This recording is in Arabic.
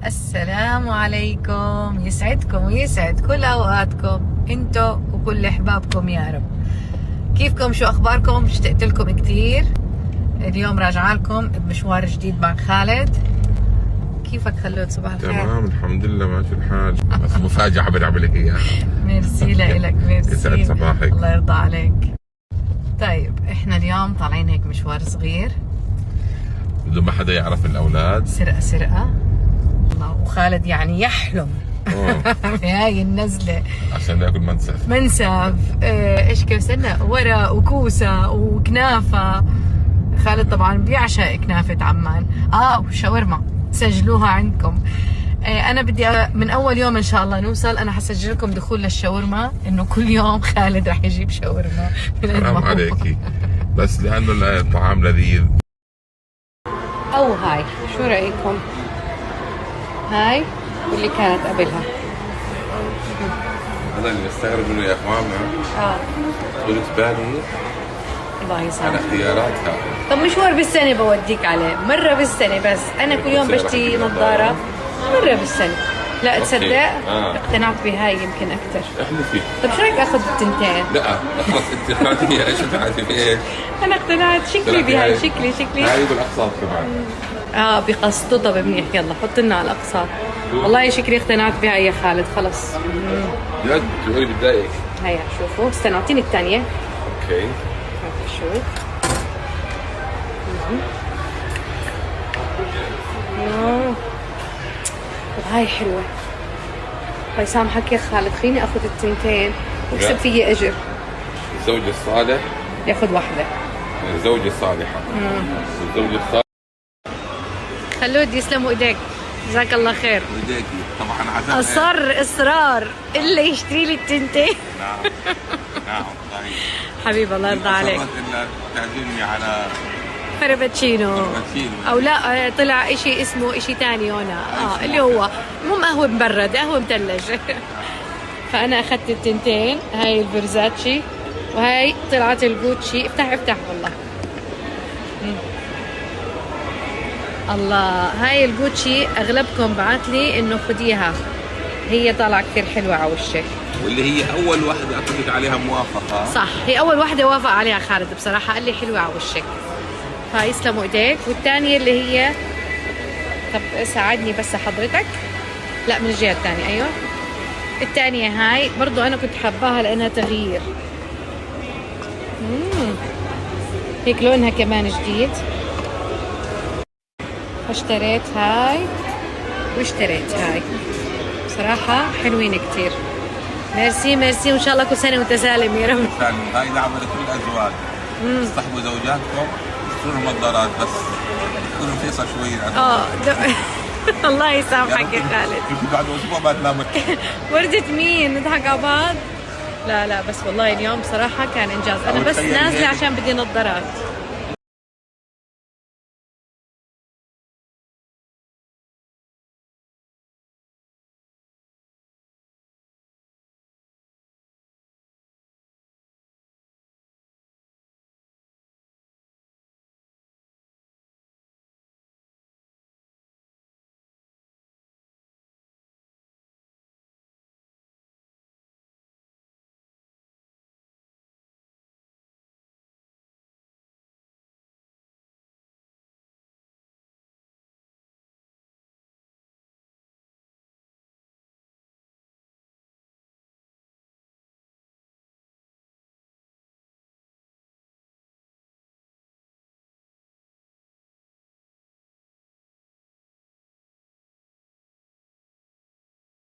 السلام عليكم، يسعدكم ويسعد كل اوقاتكم انتو وكل احبابكم يا رب. كيفكم؟ شو اخباركم؟ اشتقت لكم كثير. اليوم راجعه لكم بمشوار جديد مع خالد. كيفك خلود؟ صباح الخير. تمام الحمد لله ماشي الحال. بس مفاجأة حبيت اعمل لك اياها. ميرسي لك، ميرسي. يسعد صباحك. الله يرضى عليك. طيب احنا اليوم طالعين هيك مشوار صغير بدون ما حدا يعرف من الاولاد. سرقة الله. وخالد يعني يحلم بهاي النزلة عشان ناكل منسف. ايش كيف استنى، ورق وكوسة وكنافة. خالد طبعا بيعشق كنافة عمان. وشاورما سجلوها عندكم. انا بدي من اول يوم ان شاء الله نوصل انا حسجل لكم دخول للشاورما، انه كل يوم خالد رح يجيب شاورما. حرام عليكي، بس لانه الطعام لذيذ. او هاي شو رايكم؟ هاي واللي كانت قبلها. هذا اللي بستغرب منه يا اخواننا. طول بالي الله على يسامحك. اختياراتها. طب مشوار بالسنة بوديك عليه مرة بالسنة، بس أنا كل يوم بشتري نظارة مرة بالسنة. لا تصدق اقتنعت بهاي يمكن أكثر. احلفي. طب شو رأيك آخذ التنتين؟ لا خلص انت اقتنعتي فيها. ايش اقتنعتي في ايش؟ أنا اقتنعت شكلي بهاي، شكلي هاي بالاقساط كمان. بقسطوا. طب منيح، يلا حط لنا على الأقساط. والله شكلي اقتنعت بهاي يا خالد خلص. جد تقولي بتضايقك؟ هيا شوفوا، استنى اعطيني الثانية. اوكي. شوف. طب هاي حلوة. الله يسامحك يا خالد، خليني اخذ التنتين واكسب فيي اجر. الزوج الصالح ياخذ واحدة. الزوجة الصالحة. الزوج الصالح. خلود يسلموا ايديك، جزاك الله خير. ايديكي طبعا عزم. اصر اصرار الا يشتري لي التنتين. نعم نعم صحيح. حبيبي الله يرضى عليك. الا تعزمني على فرابتشينو او لا، طلع اشي اسمه اشي تاني هنا. اللي هو مو قهوة مبرد، قهوة مثلج. فانا اخذت التنتين، هاي الفيرزاتشي وهاي طلعت الجوتشي. افتح والله. الله، هاي الجوتشي اغلبكم بعت لي انه خديها، هي طالعه كثير حلوه على وشك. واللي هي اول واحدة اعطيك عليها موافقة. صح، هي اول واحده وافق عليها خالد بصراحه، قال لي حلوه على وشك. فيسلموا ايديك. والثانيه اللي هي، طب ساعدني بس حضرتك. لا من الجهه الثانيه. ايوه الثانيه هاي برضو انا كنت حباها لانها تغيير. هيك لونها كمان جديد. اشتريت هاي واشتريت هاي، بصراحه حلوين كتير. ميرسي ميرسي، وان شاء الله كل سنه وانت سالم يا رب. هاي دعوة لكل الازواج. اصطحبوا زوجاتكم اشتروا لهم نظارات، بس تكونوا رخيصة شوي. الله يسامحك يا خالد. بعد اسبوع ما تنامك. وردة مين؟ نضحك على بعض؟ لا بس والله اليوم بصراحة كان انجاز. انا بس نازلة عشان بدي نظارات.